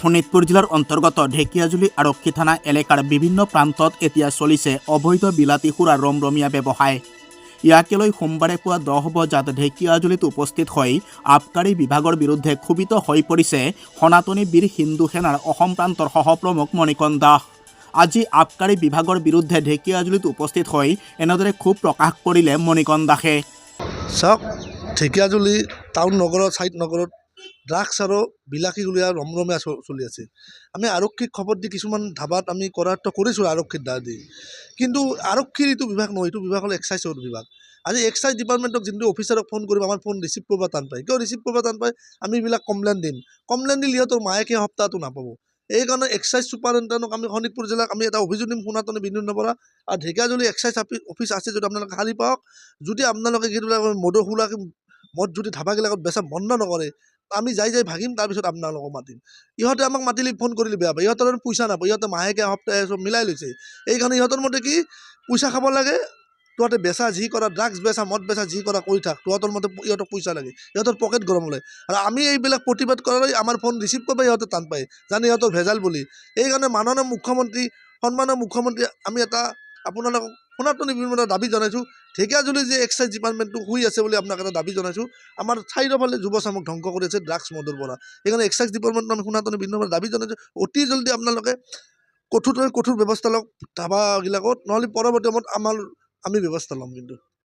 শোণিতপুৰ জিলাৰ অন্তৰ্গত ঢেকিয়াজুলি আৰক্ষী থানা এলেকাৰ বিভিন্ন প্ৰান্তত এতিয়া চলিছে অবৈধ বিলাতী সুৰাৰ ৰমৰমীয়া ব্যৱসায়। ইয়াকে লৈ সোমবাৰে পুৱা 10 বজাত ঢেকিয়াজুলিত উপস্থিত হৈ আবকাৰী বিভাগৰ বিৰুদ্ধে ক্ষোভিত হৈ পৰিছে সনাতনী বীৰ হিন্দু সেনাৰ অসম প্ৰান্তৰ সহপ্ৰমুখ মণিকণ দাস। আজি আবকাৰী বিভাগৰ বিৰুদ্ধে ঢেকিয়াজুলিত উপস্থিত হৈ এনেদৰে ক্ষোভ প্ৰকাশ কৰিলে মণিকণ দাসে। চাওক, ঢেকিয়াজুলি টাউন নগৰত ছাইড নগৰত ড্ৰাগছ আৰু বিলাসীগুলীয়া ৰমৰমীয়া চলি আছে। আমি আৰক্ষীক খবৰ দি কিছুমান ধাবাত আমি কৰায়ত্ব কৰিছোঁ আৰক্ষীৰ দ্বাৰা দি, কিন্তু আৰক্ষীৰ এইটো বিভাগ নহয়, এইটো বিভাগ হ'ল এক্সাইজৰ বিভাগ। আজি এক্সাইজ ডিপাৰ্টমেণ্টক যোনটো অফিচাৰক ফোন কৰিব আমাৰ ফোন ৰিচিভ কৰিব টান পায়। কিয় ৰিচিভ কৰিব টান পায়? আমি এইবিলাক কমপ্লেইন দিম, কমপ্লেইন দিলে সিহঁতৰ মাহেকীয়া সপ্তাহটো নাপাব। এইকাৰণে এক্সাইজ ছুপাৰিণ্টেণ্ডেণ্টক আমি শোণিতপুৰ জিলাক আমি এটা অভিযোগ দিম সনাতনী বিনোদৰ পৰা। আৰু ঢেকিয়াজুলি এক্সাইজ অফিচ আছে যদি আপোনালোকে খালী পাওক, যদি আপোনালোকে সেইবিলাক মদ যদি ধাবাবিলাকত বেচা বন্ধ নকৰে, আমি যাই ভাগিম, তাৰপিছত আপোনালোকক মাতিম। ইহঁতে আমাক মাতিলে ফোন কৰিলে বেয়া পায়, ইহঁতৰ পইচা নাপায়, ইহঁতে মাহেকীয়া সপ্তাহে চব মিলাই লৈছে। এইকাৰণে ইহঁতৰ মতে কি পইচা খাব লাগে, তহঁতে বেচা যি কৰা, ড্ৰাগছ বেচা মদ বেচা যি কৰা কৰি থাক, তহঁতৰ মতে ইহঁতক পইচা লাগে, ইহঁতৰ পকেট গৰম লাগে। আৰু আমি এইবিলাক প্ৰতিবাদ কৰালৈ আমাৰ ফোন ৰিচিভ কৰিব ইহঁতে টান পায়, জানে ইহঁতৰ ভেজাল বুলি। এইকাৰণে মাননীয় মুখ্যমন্ত্ৰী, সন্মানীয় মুখ্যমন্ত্ৰী, আমি এটা আপোনালোকক সনাতনী বিনোদৰ দাবী জনাইছোঁ। ঢেকিয়াজুলি যে এক্সাইজ ডিপাৰ্টমেণ্টটো শুই আছে বুলি আপোনাক এটা দাবী জনাইছোঁ। আমাৰ চাৰিওফালে যুৱচামক ধ্বংস কৰি আছে ড্ৰাগছ মদৰ পৰা। সেইকাৰণে এক্সাইজ ডিপাৰ্টমেণ্টত আমি সনাতনী বিনোদৰ দাবী জনাইছোঁ, অতি জলদি আপোনালোকে কঠোৰ ব্যৱস্থা লওক ধাবাবিলাকত, নহ'লে পৰৱৰ্তী সময়ত আমি ব্যৱস্থা ল'ম কিন্তু।